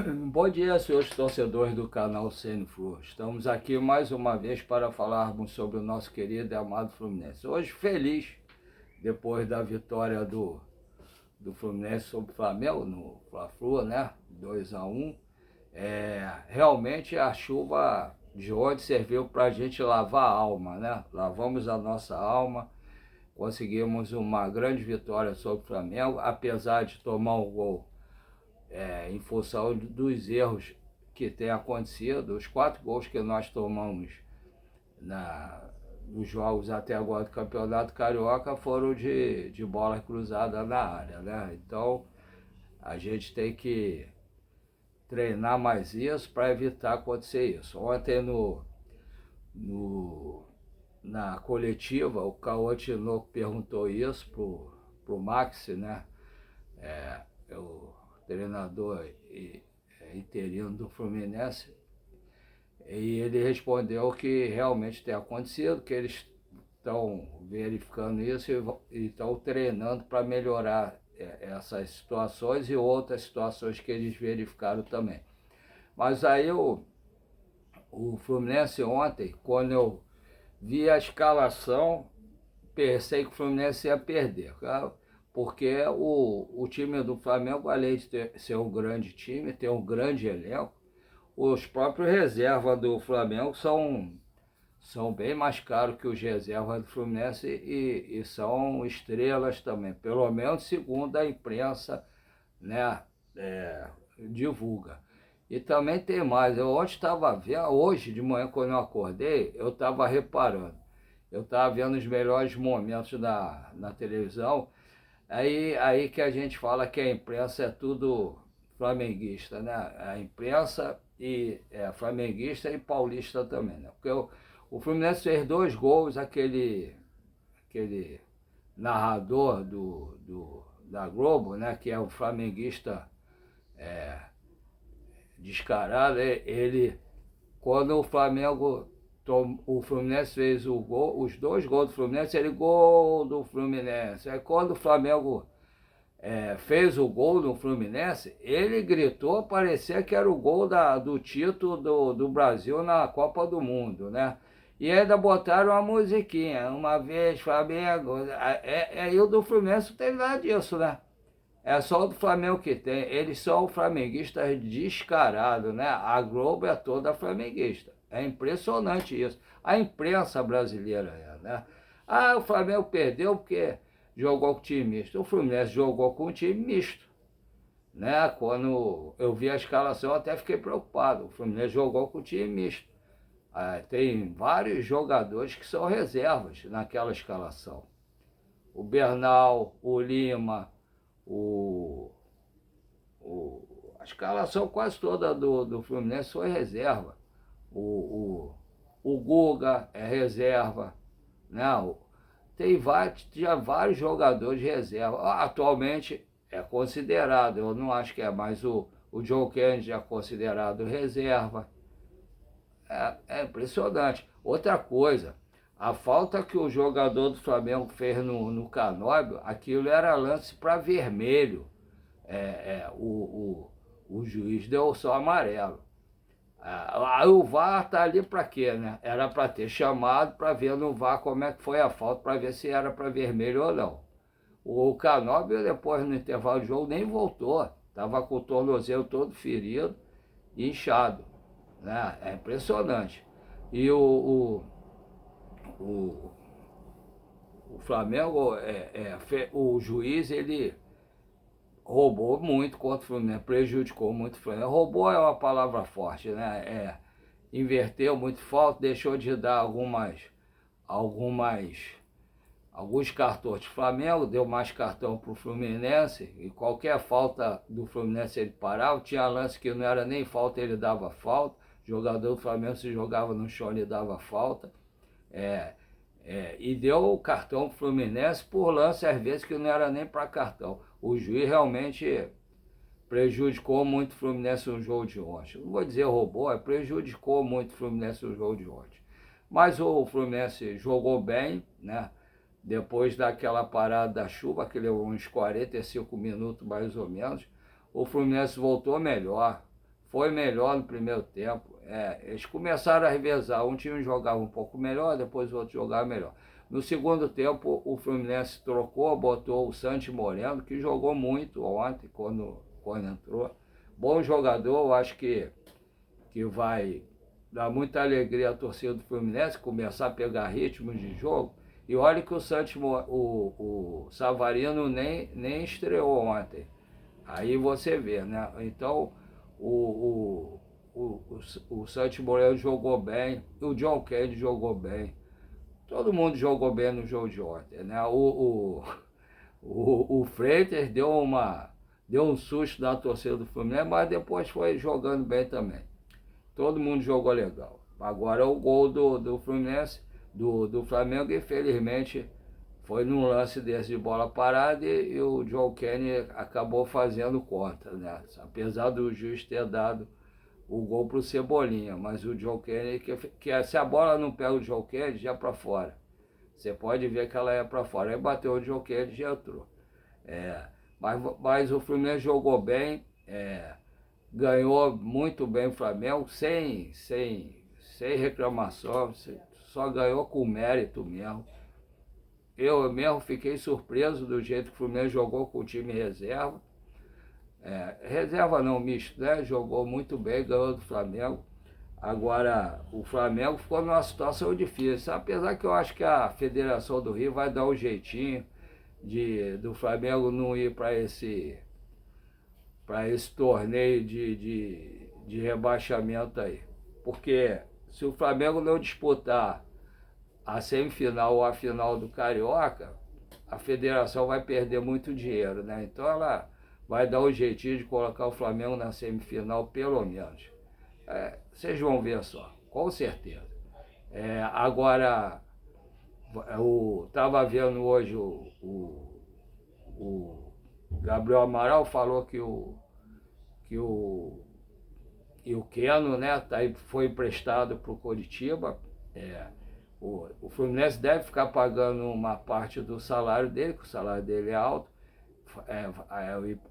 Bom dia, senhores torcedores do canal CNFlu. Estamos aqui mais uma vez para falarmos sobre o nosso querido e amado Fluminense. Hoje feliz, depois da vitória do Fluminense sobre o Flamengo no Fla-Flu, né? 2-1. Realmente a chuva de hoje serviu para a gente lavar a alma, né? Lavamos a nossa alma, conseguimos uma grande vitória sobre o Flamengo, apesar de tomar um gol em função dos erros que têm acontecido. Os 4 gols que nós tomamos nos jogos até agora do Campeonato Carioca foram de bola cruzada na área, né? Então a gente tem que treinar mais isso para evitar acontecer isso. Ontem no, na coletiva, o Caô Tinoco perguntou isso pro Maxi, né? O treinador interino do Fluminense, e ele respondeu que realmente tem acontecido, que eles estão verificando isso e estão treinando para melhorar essas situações e outras situações que eles verificaram também. Mas aí o Fluminense ontem, quando eu vi a escalação, pensei que o Fluminense ia perder, cara, porque o time do Flamengo, além de ser um grande time, ter um grande elenco, os próprios reservas do Flamengo são bem mais caros que os reservas do Fluminense e são estrelas também, pelo menos segundo a imprensa, né, divulga. E também tem mais, eu ontem estava vendo, hoje de manhã quando eu acordei, eu estava reparando, eu estava vendo os melhores momentos na televisão, aí que a gente fala que a imprensa é tudo flamenguista, né? A imprensa é flamenguista e paulista também, né? Porque o Fluminense fez 2 gols, aquele narrador da Globo, né? Que é o flamenguista descarado, ele, quando o Flamengo, o Fluminense fez o gol, os 2 gols do Fluminense, ele, gol do Fluminense. Aí quando o Flamengo fez o gol no Fluminense, ele gritou, parecia que era o gol do título do Brasil na Copa do Mundo, né? E ainda botaram uma musiquinha, uma vez Flamengo, e o do Fluminense não tem nada disso, né? É só o do Flamengo que tem. Eles são flamenguistas descarados, né? A Globo é toda flamenguista. É impressionante isso. A imprensa brasileira né? Ah, o Flamengo perdeu porque jogou com time misto. O Fluminense jogou com um time misto, né? Quando eu vi a escalação, eu até fiquei preocupado. O Fluminense jogou com um time misto. Tem vários jogadores que são reservas naquela escalação. O Bernal, o Lima, o, a escalação quase toda do Fluminense foi reserva. O Guga é reserva, né? Tinha vários jogadores de reserva. Atualmente é considerado, eu não acho que é, mas o John Kennedy é considerado reserva. É impressionante. Outra coisa, a falta que o jogador do Flamengo fez no Canóbio, aquilo era lance para vermelho. O juiz deu só amarelo. Aí o VAR tá ali para quê, né? Era para ter chamado para ver no VAR como é que foi a falta, para ver se era para vermelho ou não. O Canóbio, depois no intervalo de jogo, nem voltou. Estava com o tornozelo todo ferido e inchado, né? É impressionante. E o, o Flamengo, o juiz, ele roubou muito contra o Fluminense, prejudicou muito o Fluminense. Roubou é uma palavra forte, né? Inverteu muito falta, deixou de dar alguns cartões do Flamengo, deu mais cartão para o Fluminense, e qualquer falta do Fluminense ele parava, tinha lance que não era nem falta, ele dava falta, o jogador do Flamengo se jogava no chão, ele dava falta, e deu o cartão para o Fluminense por lance, às vezes, que não era nem para cartão. O juiz realmente prejudicou muito o Fluminense no jogo de ontem. Não vou dizer roubou, prejudicou muito o Fluminense no jogo de ontem. Mas o Fluminense jogou bem, né? Depois daquela parada da chuva, aquele uns 45 minutos mais ou menos, o Fluminense voltou melhor. foi melhor no primeiro tempo. Eles começaram a revezar, um time jogava um pouco melhor, depois o outro jogava melhor. No segundo tempo, o Fluminense trocou, botou o Santi Moreno, que jogou muito ontem, quando entrou. Bom jogador, eu acho que vai dar muita alegria à torcida do Fluminense, começar a pegar ritmos de jogo. E olha que o Savarino nem estreou ontem. Aí você vê, né? Então, o Santi Moreno jogou bem, o John Kennedy jogou bem. Todo mundo jogou bem no jogo de ontem, né? O Freitas deu um susto na torcida do Fluminense, mas depois foi jogando bem também. Todo mundo jogou legal. Agora o gol do Fluminense, do Flamengo, infelizmente, foi num lance desse de bola parada e o John Kennedy acabou fazendo contra, né? Apesar do juiz ter dado o gol pro Cebolinha, mas o John Kennedy, que se a bola não pega o John Kennedy, já para fora. Você pode ver que ela é para fora. Aí bateu o John Kennedy e já entrou. Mas o Fluminense jogou bem, ganhou muito bem o Flamengo, sem reclamação, só ganhou com mérito mesmo. Eu mesmo fiquei surpreso do jeito que o Fluminense jogou com o time reserva. Reserva não, misto, né? Jogou muito bem, ganhou do Flamengo. Agora, o Flamengo ficou numa situação difícil, apesar que eu acho que a Federação do Rio vai dar um jeitinho do Flamengo não ir para esse torneio de rebaixamento aí. Porque se o Flamengo não disputar a semifinal ou a final do Carioca, a federação vai perder muito dinheiro, né? Então ela vai dar um jeitinho de colocar o Flamengo na semifinal, pelo menos. Vocês vão ver só, com certeza. Agora, eu estava vendo hoje o Gabriel Amaral falou que o Keno, né, foi emprestado para o Coritiba. O Fluminense deve ficar pagando uma parte do salário dele, que o salário dele é alto.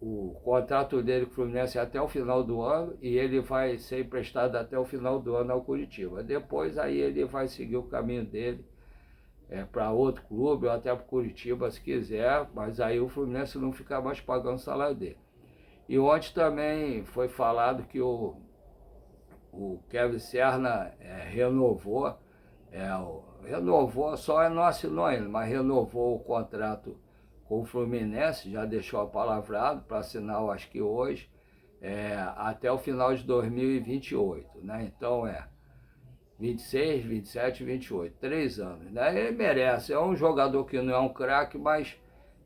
O contrato dele com o Fluminense é até o final do ano e ele vai ser emprestado até o final do ano ao Coritiba. Depois aí ele vai seguir o caminho dele para outro clube ou até para o Coritiba se quiser, mas aí o Fluminense não fica mais pagando o salário dele. E ontem também foi falado que o Kevin Serna renovou, só não assinou ainda, mas renovou o contrato com o Fluminense, já deixou apalavrado para assinar, eu acho que hoje, até o final de 2028, né? Então 26, 27, 28, 3 anos, né? Ele merece, é um jogador que não é um craque, mas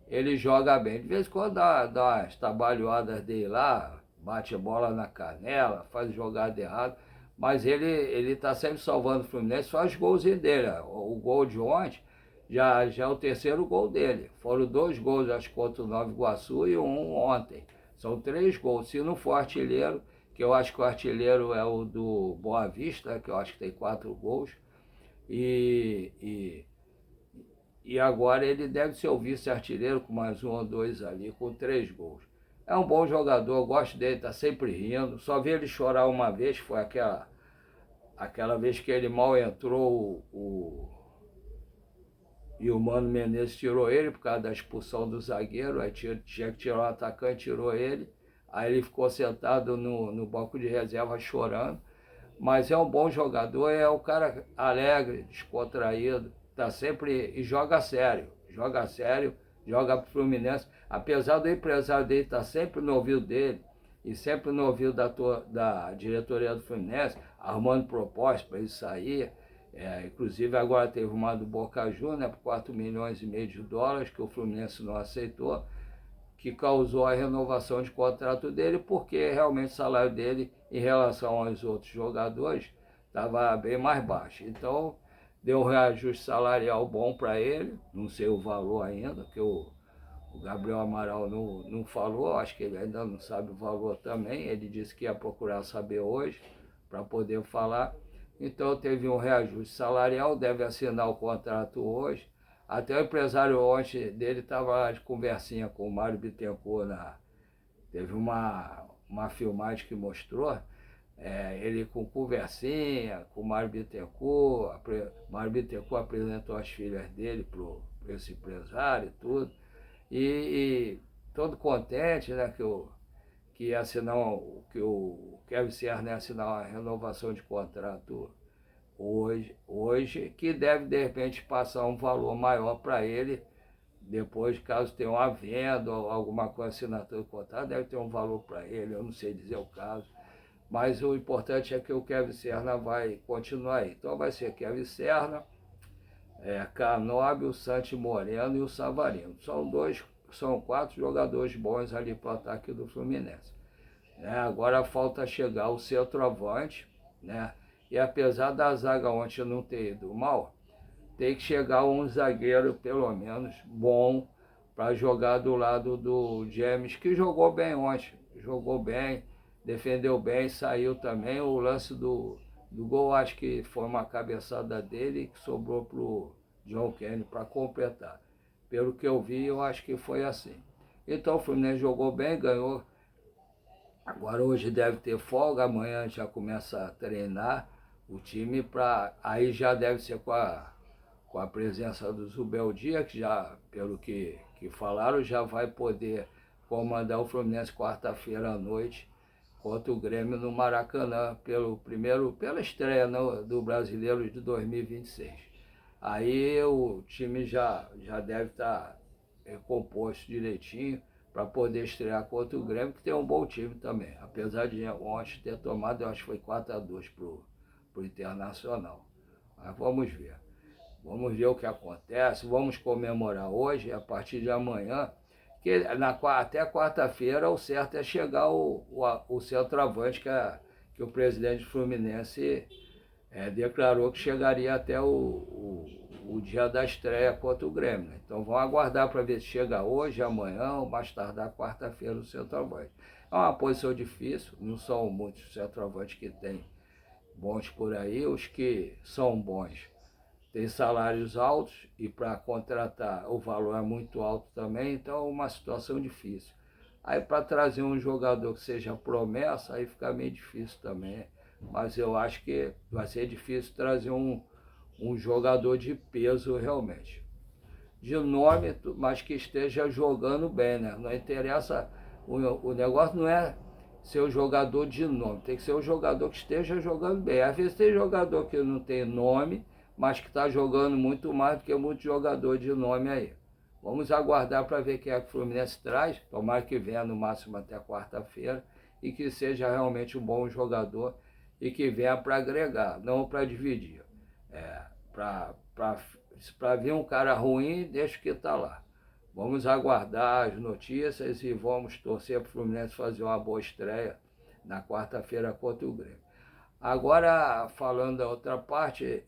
ele joga bem. De vez em quando dá as trabalhadas dele lá, bate a bola na canela, faz jogada errada, mas ele está sempre salvando o Fluminense, faz os golzinhos dele. O gol de ontem já é o terceiro gol dele. Foram 2 gols, acho, contra o Nova Iguaçu e um ontem. São 3 gols. Se não for artilheiro, que eu acho que o artilheiro é o do Boa Vista, que eu acho que tem 4 gols, e agora ele deve ser o vice-artilheiro com mais 1 ou 2 ali, com 3 gols. É um bom jogador, eu gosto dele, tá sempre rindo. Só vi ele chorar uma vez, foi aquela vez que ele mal entrou e o Mano Menezes tirou ele por causa da expulsão do zagueiro, aí tinha que tirar o atacante, tirou ele. Aí ele ficou sentado no banco de reserva chorando. Mas é um bom jogador, é um cara alegre, descontraído, tá sempre e joga sério, joga pro Fluminense. Apesar do empresário dele estar sempre no ouvido dele e sempre no ouvido da diretoria do Fluminense, arrumando propostas para ele sair. Inclusive agora teve uma do Boca Juniors, né, por 4 milhões e meio de dólares, que o Fluminense não aceitou, que causou a renovação de contrato dele, porque realmente o salário dele, em relação aos outros jogadores, estava bem mais baixo. Então, deu um reajuste salarial bom para ele, não sei o valor ainda, que o Gabriel Amaral não falou, acho que ele ainda não sabe o valor também, ele disse que ia procurar saber hoje, para poder falar. Então, teve um reajuste salarial, deve assinar o contrato hoje. Até o empresário ontem dele estava lá de conversinha com o Mário Bittencourt. Teve uma filmagem que mostrou ele com conversinha, com o Mário Bittencourt, Mário Bittencourt apresentou as filhas dele para esse empresário e tudo, e todo contente, né, que ia assinar, que o Kevin Serra ia assinar uma renovação de contrato hoje, que deve de repente passar um valor maior para ele, depois caso tenha uma venda ou alguma coisa, assinatura de contrato, deve ter um valor para ele, eu não sei dizer o caso. Mas o importante é que o Kevin Serna vai continuar aí. Então vai ser Kevin Serna, Canóbio, o Santi Moreno e o Savarino. São 4 jogadores bons ali para o ataque do Fluminense. Agora falta chegar o centroavante, né? E apesar da zaga ontem não ter ido mal, tem que chegar um zagueiro, pelo menos, bom, para jogar do lado do James, que jogou bem ontem. Jogou bem, defendeu bem, saiu também. O lance do gol, acho que foi uma cabeçada dele que sobrou para o John Kennedy para completar. Pelo que eu vi, eu acho que foi assim. Então o Fluminense jogou bem, ganhou. Agora hoje deve ter folga, amanhã já começa a treinar o time, aí já deve ser com a presença do Zubeldia, que já, pelo que falaram, já vai poder comandar o Fluminense quarta-feira à noite contra o Grêmio no Maracanã, pela estreia do Brasileiro de 2026. Aí o time já deve estar composto direitinho para poder estrear contra o Grêmio, que tem um bom time também. Apesar de ontem ter tomado, eu acho que foi 4-2 pro Internacional. Mas vamos ver. Vamos ver o que acontece, vamos comemorar hoje, a partir de amanhã, que até quarta-feira o certo é chegar o centroavante que o presidente Fluminense declarou que chegaria até o dia da estreia contra o Grêmio. Então vamos aguardar para ver se chega hoje, amanhã ou mais tardar quarta-feira o centroavante. É uma posição difícil, não são muitos centroavantes que tem bons por aí, os que são bons tem salários altos e para contratar o valor é muito alto também, então é uma situação difícil. Aí para trazer um jogador que seja promessa, aí fica meio difícil também. Mas eu acho que vai ser difícil trazer um jogador de peso realmente. De nome, mas que esteja jogando bem, né? Não interessa, o negócio não é ser o jogador de nome, tem que ser o jogador que esteja jogando bem. Às vezes tem jogador que não tem nome, mas que está jogando muito mais do que muito jogador de nome aí. Vamos aguardar para ver quem é que o Fluminense traz, tomara que venha no máximo até quarta-feira, e que seja realmente um bom jogador e que venha para agregar, não para dividir. Para vir um cara ruim, deixa que está lá. Vamos aguardar as notícias e vamos torcer para o Fluminense fazer uma boa estreia na quarta-feira contra o Grêmio. Agora, falando da outra parte,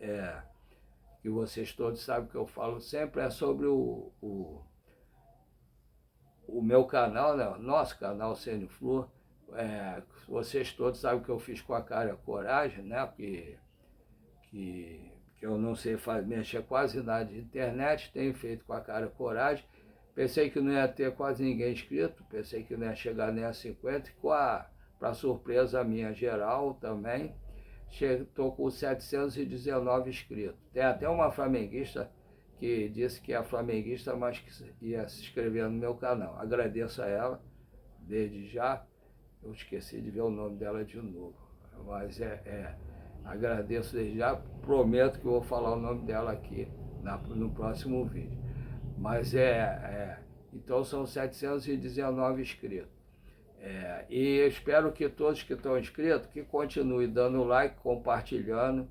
que vocês todos sabem que eu falo sempre, é sobre o meu canal, né? Nosso canal CNFlu. Vocês todos sabem que eu fiz com a cara coragem, né? Que eu não sei mexer quase nada de internet, tenho feito com a cara coragem. Pensei que não ia ter quase ninguém inscrito, pensei que não ia chegar nem a 50, e para surpresa minha geral também, estou com 719 inscritos. Tem até uma flamenguista que disse que é flamenguista, mas que ia se inscrever no meu canal. Agradeço a ela, desde já. Eu esqueci de ver o nome dela de novo, mas agradeço desde já. Prometo que eu vou falar o nome dela aqui no próximo vídeo. Mas então são 719 inscritos. E espero que todos que estão inscritos, que continuem dando like, compartilhando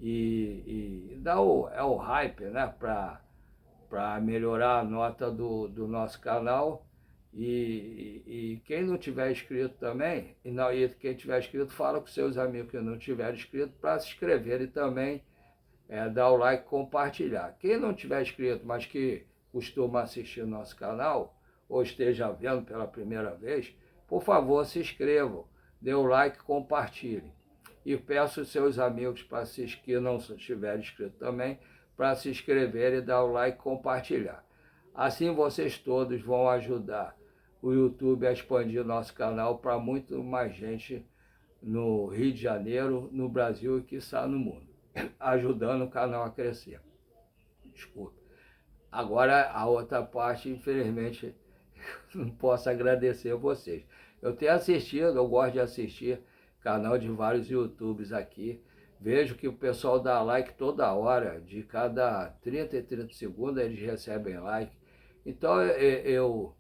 e dá o hype, né, para melhorar a nota do nosso canal. E quem não tiver inscrito também, e quem tiver inscrito, fala com seus amigos que não tiverem inscrito para se inscreverem também, dar o like e compartilhar. Quem não tiver inscrito, mas que costuma assistir o nosso canal, ou esteja vendo pela primeira vez, por favor, se inscrevam, dê o like e compartilhem. E peço aos seus amigos que não estiverem inscritos também, para se inscreverem e dar o like e compartilhar. Assim vocês todos vão ajudar o YouTube a expandir nosso canal para muito mais gente no Rio de Janeiro, no Brasil e quiçá no mundo, ajudando o canal a crescer. Desculpa. Agora, a outra parte, infelizmente, não posso agradecer a vocês. Eu tenho assistido, eu gosto de assistir canal de vários YouTubers aqui. Vejo que o pessoal dá like toda hora, de cada 30 e 30 segundos eles recebem like. Então eu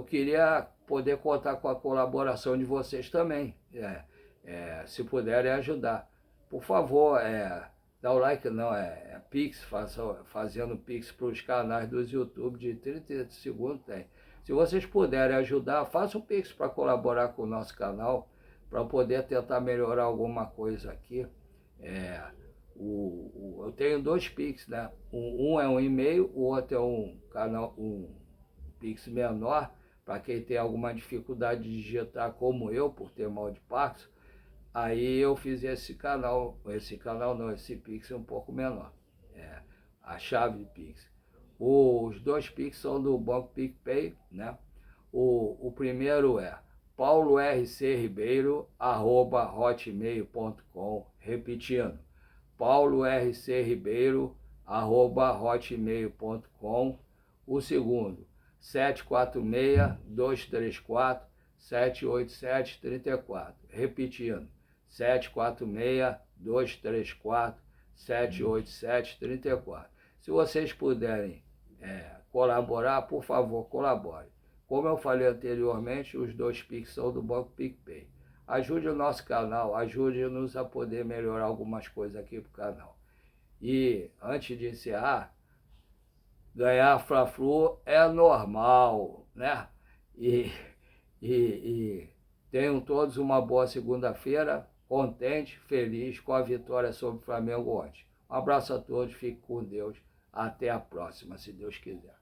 queria poder contar com a colaboração de vocês também, se puderem ajudar. Por favor, dá o like, não, Pix, fazendo Pix para os canais dos YouTube de 30 segundos tem. Se vocês puderem ajudar, façam um Pix para colaborar com o nosso canal, para poder tentar melhorar alguma coisa aqui. Eu tenho 2 Pix, né? Um é um e-mail, o outro é um Pix menor, para quem tem alguma dificuldade de digitar, como eu, por ter mal de Parkinson. Aí eu fiz esse Pix um pouco menor, a chave de Pix. Os 2 Pix são do Banco PicPay, né? O primeiro é paulorcribeiro@hotmail.com, repetindo, paulorcribeiro@hotmail.com. O segundo, 746-234-787-34, repetindo, 746-234-787-34. Se vocês puderem colaborar, por favor, colabore. Como eu falei anteriormente, os 2 Pix são do Banco PicPay. Ajude o nosso canal, ajude-nos a poder melhorar algumas coisas aqui para o canal. E, antes de encerrar, ganhar Fla-Flu é normal, né? E tenham todos uma boa segunda-feira, contente, feliz com a vitória sobre o Flamengo ontem. Um abraço a todos, fique com Deus, até a próxima, se Deus quiser.